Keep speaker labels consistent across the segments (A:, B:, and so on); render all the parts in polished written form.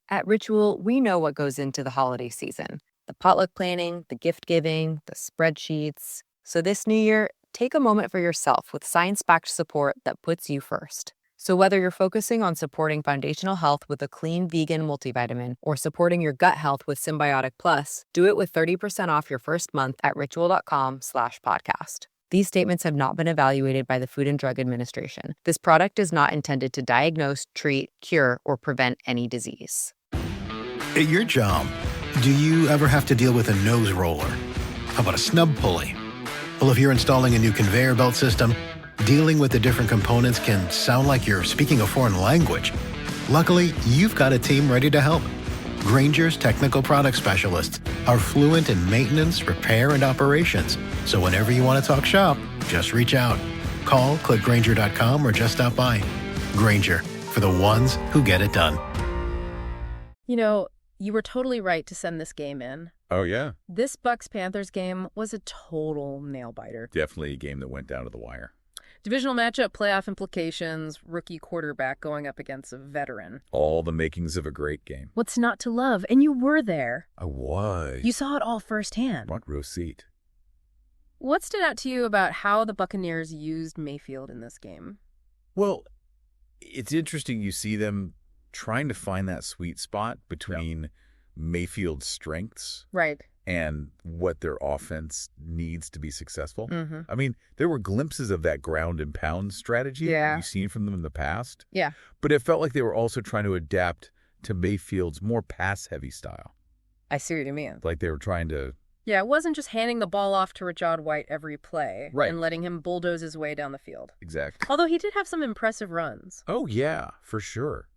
A: At Ritual, we know what goes into the holiday season: the potluck planning, the gift giving, the spreadsheets. So this new year, take a moment for yourself with science-backed support that puts you first. So whether you're focusing on supporting foundational health with a clean vegan multivitamin or supporting your gut health with Symbiotic Plus, do it with 30% off your first month at ritual.com/podcast. These statements have not been evaluated by the Food and Drug Administration. This product is not intended to diagnose, treat, cure, or prevent any disease.
B: At your job, do you ever have to deal with a nose roller? How about a snub pulley? Well, if you're installing a new conveyor belt system, dealing with the different components can sound like you're speaking a foreign language. Luckily, you've got a team ready to help. Grainger's technical product specialists are fluent in maintenance, repair, and operations. So whenever you want to talk shop, just reach out. Call, click Grainger.com, or just stop by. Grainger, for the ones who get it done.
C: You know, you were totally right to send this game in.
D: Oh, yeah.
C: This Bucs-Panthers game was a total nail-biter.
D: Definitely a game that went down to the wire.
C: Divisional matchup, playoff implications, rookie quarterback going up against a veteran.
D: All the makings of a great game.
C: What's not to love? And you were there.
D: I was.
C: You saw it all firsthand.
D: Front row seat.
C: What stood out to you about how the Buccaneers used Mayfield in this game?
D: Well, it's interesting you see them trying to find that sweet spot between Mayfield's strengths
C: Right.
D: and what their offense needs to be successful.
C: Mm-hmm.
D: I mean, there were glimpses of that ground and pound strategy that you've seen from them in the past.
C: Yeah.
D: But it felt like they were also trying to adapt to Mayfield's more pass-heavy style.
C: I see what you mean.
D: Like they were trying to...
C: Yeah, it wasn't just handing the ball off to Rachaad White every play
D: Right.
C: and letting him bulldoze his way down the field.
D: Exactly.
C: Although he did have some impressive runs.
D: Oh, yeah, for sure.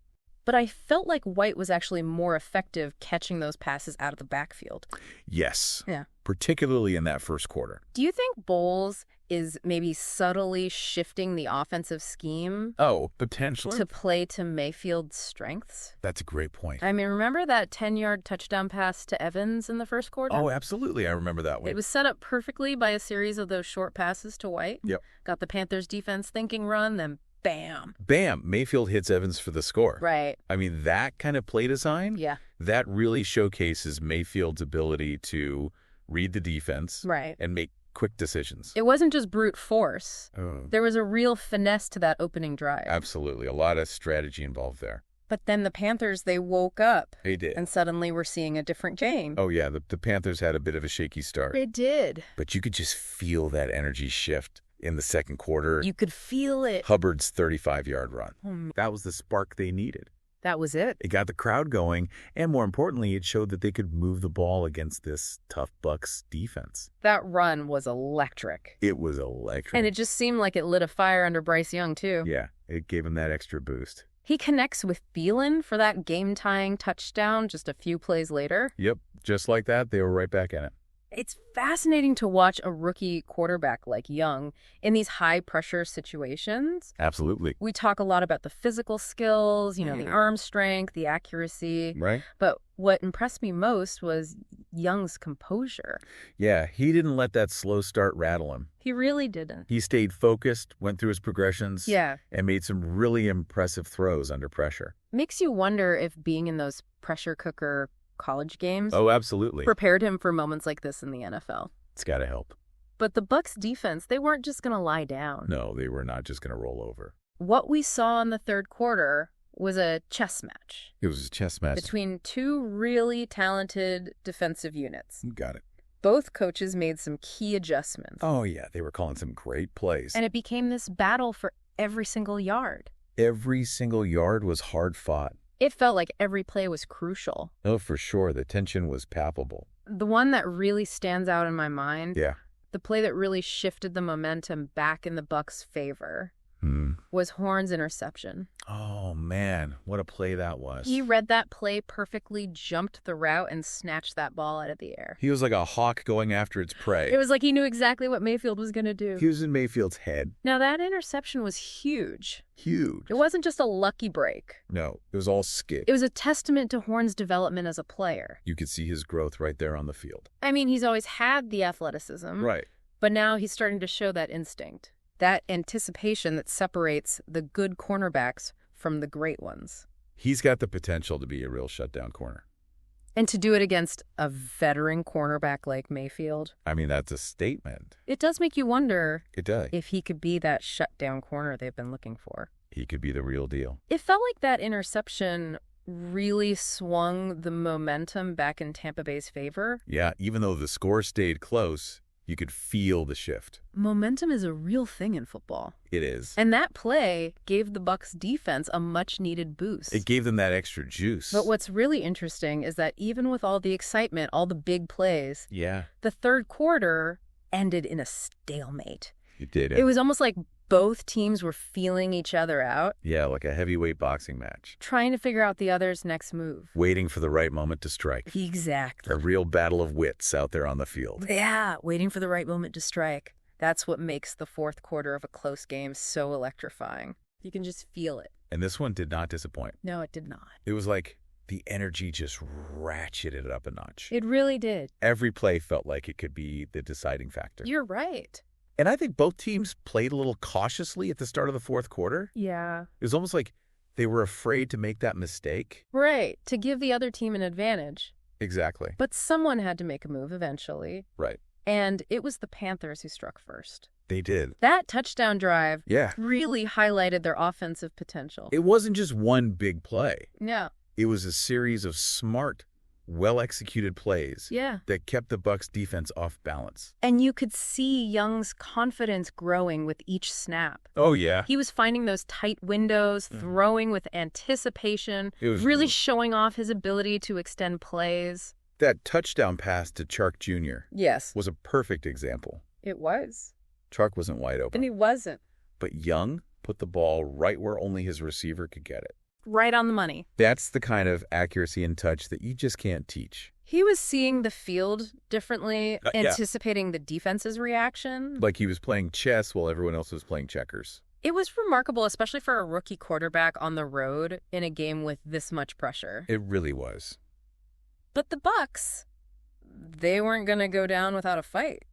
C: But I felt like White was actually more effective catching those passes out of the backfield.
D: Yes.
C: Yeah.
D: Particularly in that first quarter.
C: Do you think Bowles is maybe subtly shifting the offensive scheme
D: Oh, potentially?
C: to play to Mayfield's strengths?
D: That's a great point.
C: I mean, remember that 10-yard touchdown pass to Evans in the first quarter?
D: Oh, absolutely. I remember that one.
C: It was set up perfectly by a series of those short passes to White.
D: Yep.
C: Got the Panthers defense thinking run, then bam.
D: Bam! Mayfield hits Evans for the score.
C: Right.
D: I mean, that kind of play design,
C: Yeah.
D: that really showcases Mayfield's ability to read the defense
C: Right.
D: and make quick decisions.
C: It wasn't just brute force.
D: Oh,
C: There was a real finesse to that opening drive.
D: absolutely. A lot of strategy involved there.
C: But then the Panthers, they woke up.
D: They did.
C: And suddenly we're seeing a different game.
D: Oh, yeah. The Panthers had a bit of a shaky start.
C: They did.
D: But you could just feel that energy shift in the second quarter.
C: You could feel it.
D: Hubbard's 35-yard run.
C: Oh,
D: That was the spark they needed.
C: that was it.
D: It got the crowd going, and more importantly, it showed that they could move the ball against this tough Bucs defense.
C: That run was electric.
D: It was electric.
C: And it just seemed like it lit a fire under Bryce Young, too.
D: Yeah, it gave him that extra boost.
C: He connects with Thielen for that game-tying touchdown just a few plays later.
D: Yep, just like that, they were right back in it.
C: It's fascinating to watch a rookie quarterback like Young in these high-pressure situations.
D: Absolutely.
C: We talk a lot about the physical skills, the arm strength, the accuracy.
D: Right?
C: But what impressed me most was Young's composure.
D: Yeah, he didn't let that slow start rattle him.
C: He really didn't.
D: He stayed focused, went through his progressions,
C: Yeah.
D: and made some really impressive throws under pressure.
C: Makes you wonder if being in those pressure cooker college games
D: Oh, absolutely.
C: prepared him for moments like this in the NFL.
D: It's got to help.
C: But the Bucs defense, they weren't just going to lie down.
D: No, they were not just going to roll over.
C: What we saw in the third quarter was a chess match
D: It was a chess match.
C: between two really talented defensive units.
D: You got it.
C: Both coaches made some key adjustments.
D: Oh, yeah, they were calling some great plays.
C: And it became this battle for every single yard.
D: Every single yard was hard fought.
C: It felt like every play was crucial.
D: Oh, for sure. The tension was palpable.
C: The one that really stands out in my mind,
D: Yeah.
C: the play that really shifted the momentum back in the Bucs' favor,
D: Hmm.
C: was Horn's interception.
D: Oh, man. What a play that was.
C: He read that play perfectly, jumped the route, and snatched that ball out of the air.
D: He was like a hawk going after its prey.
C: It was like he knew exactly what Mayfield was going to do.
D: He was in Mayfield's head.
C: Now, that interception was huge.
D: Huge.
C: It wasn't just a lucky break.
D: No, it was all skip.
C: It was a testament to Horn's development as a player.
D: You could see his growth right there on the field.
C: I mean, he's always had the athleticism.
D: Right.
C: But now he's starting to show that instinct, that anticipation that separates the good cornerbacks from the great ones.
D: He's got the potential to be a real shutdown corner.
C: And to do it against a veteran cornerback like Mayfield.
D: I mean, that's a statement.
C: It does make you wonder
D: It does.
C: if he could be that shutdown corner they've been looking for.
D: He could be the real deal.
C: It felt like that interception really swung the momentum back in Tampa Bay's favor.
D: Yeah, even though the score stayed close, you could feel the shift.
C: Momentum is a real thing in football.
D: It is.
C: And that play gave the Bucs defense a much-needed boost.
D: It gave them that extra juice.
C: But what's really interesting is that even with all the excitement, all the big plays,
D: Yeah,
C: the third quarter ended in a stalemate.
D: it did.
C: It was almost like both teams were feeling each other out,
D: Yeah, like a heavyweight boxing match.
C: trying to figure out the other's next move.
D: Waiting for the right moment to strike.
C: Exactly.
D: A real battle of wits out there on the field.
C: Yeah, waiting for the right moment to strike. That's what makes the fourth quarter of a close game so electrifying. You can just feel it.
D: And this one did not disappoint.
C: No, it did not.
D: It was like the energy just ratcheted it up a notch.
C: It really did.
D: Every play felt like it could be the deciding factor.
C: You're right.
D: And I think both teams played a little cautiously at the start of the fourth quarter.
C: Yeah.
D: It was almost like they were afraid to make that mistake.
C: Right, to give the other team an advantage.
D: Exactly.
C: But someone had to make a move eventually.
D: Right.
C: And it was the Panthers who struck first.
D: They did.
C: That touchdown drive
D: Yeah.
C: really highlighted their offensive potential.
D: It wasn't just one big play.
C: Yeah.
D: It was a series of smart, well-executed plays
C: Yeah.
D: that kept the Bucs defense off balance.
C: And you could see Young's confidence growing with each snap.
D: Oh, yeah.
C: He was finding those tight windows, throwing with anticipation,
D: It was
C: really showing off his ability to extend plays.
D: That touchdown pass to Chark Jr.
C: Yes,
D: was a perfect example.
C: it was.
D: Chark wasn't wide open,
C: And he wasn't.
D: but Young put the ball right where only his receiver could get it.
C: Right on the money.
D: That's the kind of accuracy and touch that you just can't teach.
C: He was seeing the field differently,
D: Yeah.
C: anticipating the defense's reaction.
D: Like he was playing chess while everyone else was playing checkers.
C: It was remarkable, especially for a rookie quarterback on the road in a game with this much pressure.
D: It really was.
C: But the Bucs, they weren't going to go down without a fight.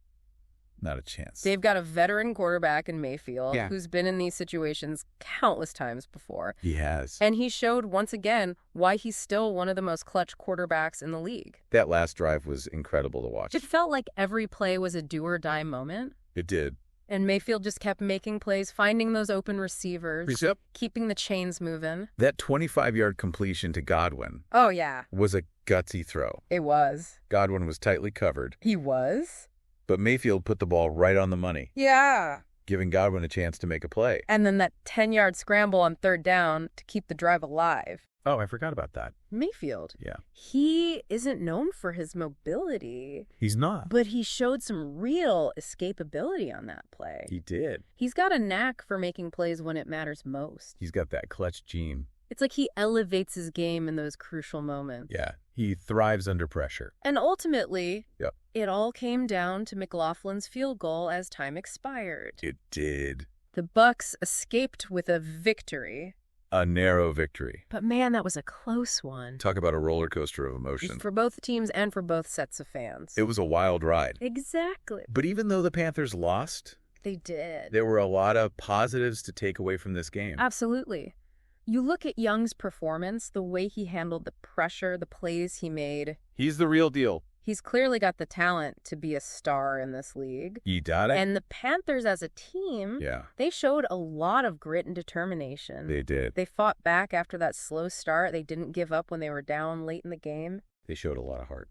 D: Not a chance.
C: They've got a veteran quarterback in Mayfield
D: Yeah.
C: who's been in these situations countless times before.
D: He has.
C: And he showed once again why he's still one of the most clutch quarterbacks in the league.
D: That last drive was incredible to watch.
C: It felt like every play was a do-or-die moment.
D: It did.
C: And Mayfield just kept making plays, finding those open receivers,
D: Yep.
C: keeping the chains moving.
D: That 25-yard completion to Godwin
C: Oh, yeah.
D: was a gutsy throw.
C: It was.
D: Godwin was tightly covered,
C: He was?
D: but Mayfield put the ball right on the money,
C: Yeah.
D: giving Godwin a chance to make a play.
C: And then that 10-yard scramble on third down to keep the drive alive.
D: Oh, I forgot about that.
C: Mayfield.
D: Yeah.
C: He isn't known for his mobility,
D: He's not.
C: but he showed some real escapability on that play.
D: He did.
C: He's got a knack for making plays when it matters most.
D: He's got that clutch gene.
C: It's like he elevates his game in those crucial moments.
D: Yeah. He thrives under pressure.
C: And ultimately,
D: Yep.
C: it all came down to McLaughlin's field goal as time expired.
D: It did.
C: The Bucs escaped with a victory.
D: A narrow victory.
C: But man, that was a close one.
D: Talk about a roller coaster of emotion.
C: For both teams and for both sets of fans.
D: It was a wild ride.
C: Exactly.
D: But even though the Panthers lost,
C: They did.
D: there were a lot of positives to take away from this game.
C: Absolutely. You look at Young's performance, the way he handled the pressure, the plays he made.
D: He's the real deal.
C: He's clearly got the talent to be a star in this league.
D: You got it?
C: And the Panthers as a team,
D: Yeah,
C: they showed a lot of grit and determination.
D: they did.
C: They fought back after that slow start. They didn't give up when they were down late in the game.
D: They showed a lot of heart.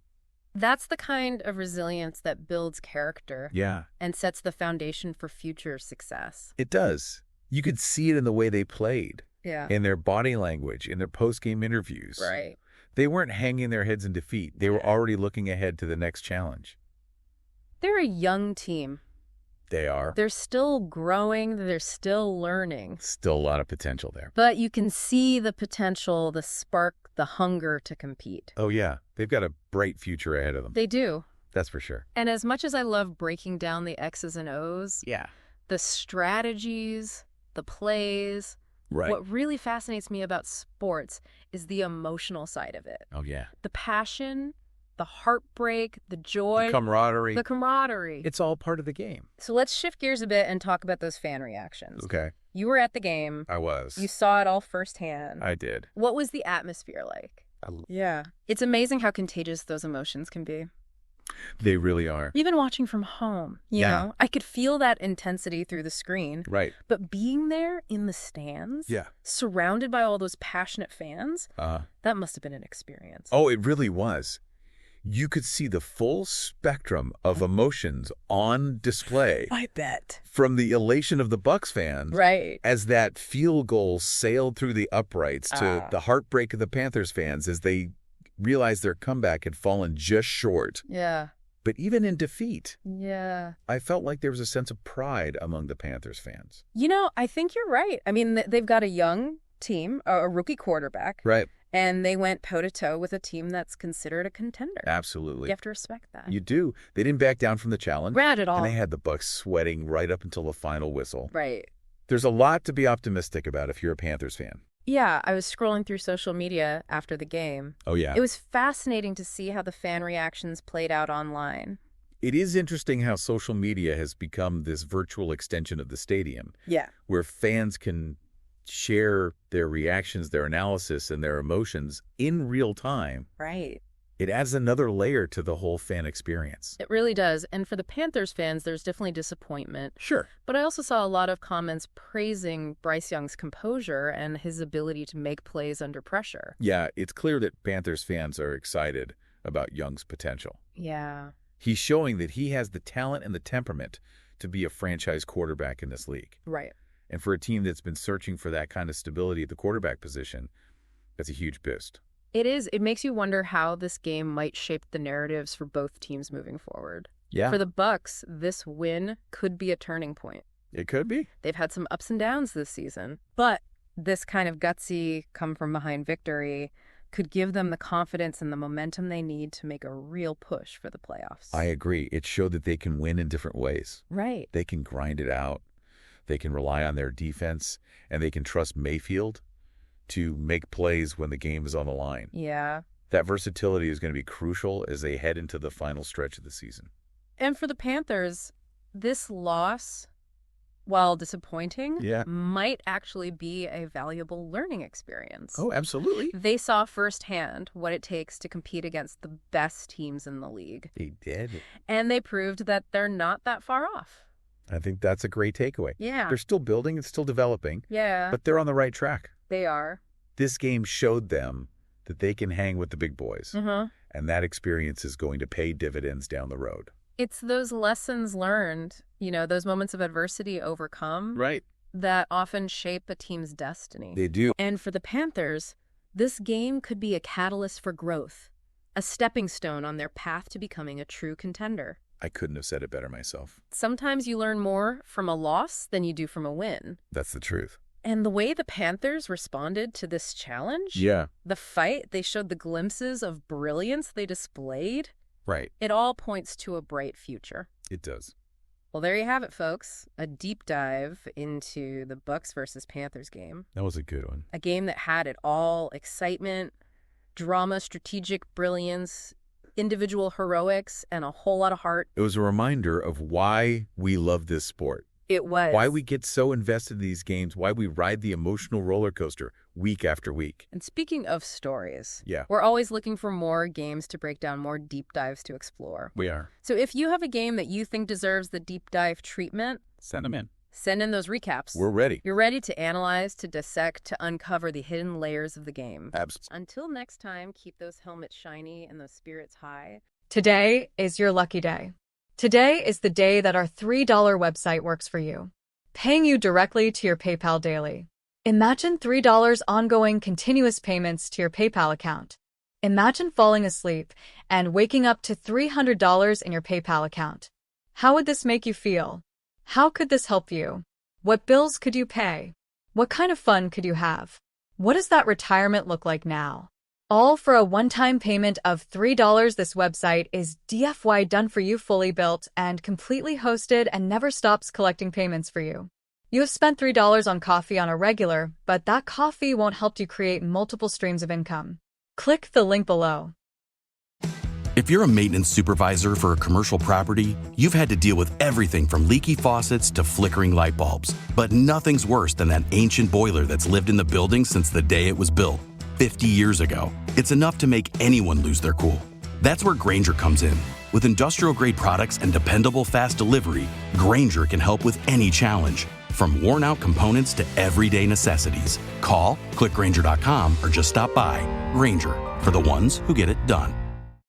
C: That's the kind of resilience that builds character
D: Yeah,
C: and sets the foundation for future success.
D: it does. You could see it in the way they played,
C: Yeah.
D: in their body language, in their post-game interviews.
C: Right.
D: They weren't hanging their heads in defeat. They were already looking ahead to the next challenge.
C: They're a young team.
D: They are.
C: They're still growing. They're still learning.
D: Still a lot of potential there.
C: But you can see the potential, the spark, the hunger to compete.
D: Oh, yeah. They've got a bright future ahead of them.
C: They do.
D: That's for sure.
C: And as much as I love breaking down the X's and O's,
D: Yeah.
C: the strategies, the plays,
D: Right.
C: what really fascinates me about sports is the emotional side of it.
D: Oh, yeah.
C: The passion the heartbreak, the joy,
D: The camaraderie.
C: the camaraderie.
D: It's all part of the game.
C: So let's shift gears a bit and talk about those fan reactions.
D: Okay.
C: You were at the game.
D: I was.
C: You saw it all firsthand.
D: I did.
C: What was the atmosphere like? Yeah. It's amazing how contagious those emotions can be.
D: They really are.
C: Even watching from home, you know, I could feel that intensity through the screen.
D: Right.
C: But being there in the stands,
D: Yeah.
C: surrounded by all those passionate fans, that must have been an experience.
D: Oh, it really was. You could see the full spectrum of emotions on display.
C: I bet.
D: From the elation of the Bucs fans,
C: Right.
D: as that field goal sailed through the uprights, to the heartbreak of the Panthers fans as they realized their comeback had fallen just short.
C: Yeah.
D: But even in defeat,
C: Yeah.
D: I felt like there was a sense of pride among the Panthers fans.
C: You know, I think you're right. I mean, they've got a young team, a rookie quarterback.
D: Right.
C: And they went toe-to-toe with a team that's considered a contender.
D: Absolutely.
C: You have to respect that.
D: You do. They didn't back down from the challenge.
C: Rad at all.
D: And they had the Bucs sweating right up until the final whistle.
C: Right.
D: There's a lot to be optimistic about if you're a Panthers fan.
C: Yeah, I was scrolling through social media after the game.
D: Oh, yeah.
C: It was fascinating to see how the fan reactions played out online.
D: It is interesting how social media has become this virtual extension of the stadium.
C: Yeah.
D: Where fans can share their reactions, their analysis, and their emotions in real time.
C: Right.
D: It adds another layer to the whole fan experience.
C: It really does. And for the Panthers fans, there's definitely disappointment.
D: Sure.
C: But I also saw a lot of comments praising Bryce Young's composure and his ability to make plays under pressure.
D: Yeah, it's clear that Panthers fans are excited about Young's potential.
C: Yeah.
D: He's showing that he has the talent and the temperament to be a franchise quarterback in this league.
C: Right.
D: And for a team that's been searching for that kind of stability at the quarterback position, that's a huge boost.
C: It is. It makes you wonder how this game might shape the narratives for both teams moving forward.
D: Yeah.
C: For the Bucs, this win could be a turning point.
D: It could be.
C: They've had some ups and downs this season, but this kind of gutsy come-from-behind victory could give them the confidence and the momentum they need to make a real push for the playoffs.
D: I agree. It showed that they can win in different ways.
C: Right.
D: They can grind it out. They can rely on their defense, and they can trust Mayfield to make plays when the game is on the line.
C: Yeah.
D: That versatility is going to be crucial as they head into the final stretch of the season.
C: And for the Panthers, this loss, while disappointing, might actually be a valuable learning experience.
D: Oh, absolutely.
C: They saw firsthand what it takes to compete against the best teams in the league.
D: They did.
C: And they proved that they're not that far off.
D: I think that's a great takeaway.
C: Yeah.
D: They're still building, it's still developing.
C: Yeah.
D: But they're on the right track.
C: They are.
D: This game showed them that they can hang with the big boys.
C: Mm-hmm.
D: And that experience is going to pay dividends down the road.
C: It's those lessons learned, you know, those moments of adversity overcome.
D: Right.
C: That often shape a team's destiny.
D: They do.
C: And for the Panthers, this game could be a catalyst for growth, a stepping stone on their path to becoming a true contender.
D: I couldn't have said it better myself.
C: Sometimes you learn more from a loss than you do from a win.
D: That's the truth.
C: And the way the Panthers responded to this challenge, the fight, they showed the glimpses of brilliance they displayed.
D: Right.
C: It all points to a bright future.
D: It does.
C: Well, there you have it, folks. A deep dive into the Bucs versus Panthers game.
D: That was a good one.
C: A game that had it all: excitement, drama, strategic brilliance, individual heroics, and a whole lot of heart.
D: It was a reminder of why we love this sport.
C: It was.
D: Why we get so invested in these games, why we ride the emotional roller coaster week after week.
C: And speaking of stories,
D: Yeah.
C: we're always looking for more games to break down, more deep dives to explore.
D: We are.
C: So if you have a game that you think deserves the deep dive treatment,
D: Send them in.
C: send in those recaps.
D: We're ready.
C: You're ready to analyze, to dissect, to uncover the hidden layers of the game.
D: Absolutely.
C: Until next time, keep those helmets shiny and those spirits high.
A: Today is your lucky day. Today is the day that our $3 website works for you, paying you directly to your PayPal daily. Imagine $3 ongoing continuous payments to your PayPal account. Imagine falling asleep and waking up to $300 in your PayPal account. How would this make you feel? How could this help you? What bills could you pay? What kind of fun could you have? What does that retirement look like now? All for a one-time payment of $3. This website is DFY done for you, fully built and completely hosted, and never stops collecting payments for you. You have spent $3 on coffee on a regular, but that coffee won't help you create multiple streams of income. Click the link below.
E: If you're a maintenance supervisor for a commercial property, you've had to deal with everything from leaky faucets to flickering light bulbs. But nothing's worse than that ancient boiler that's lived in the building since the day it was built, 50 years ago. It's enough to make anyone lose their cool. That's where Grainger comes in. With industrial-grade products and dependable fast delivery, Grainger can help with any challenge, from worn-out components to everyday necessities. Call, click Grainger.com, or just stop by. Grainger, for the ones who get it done.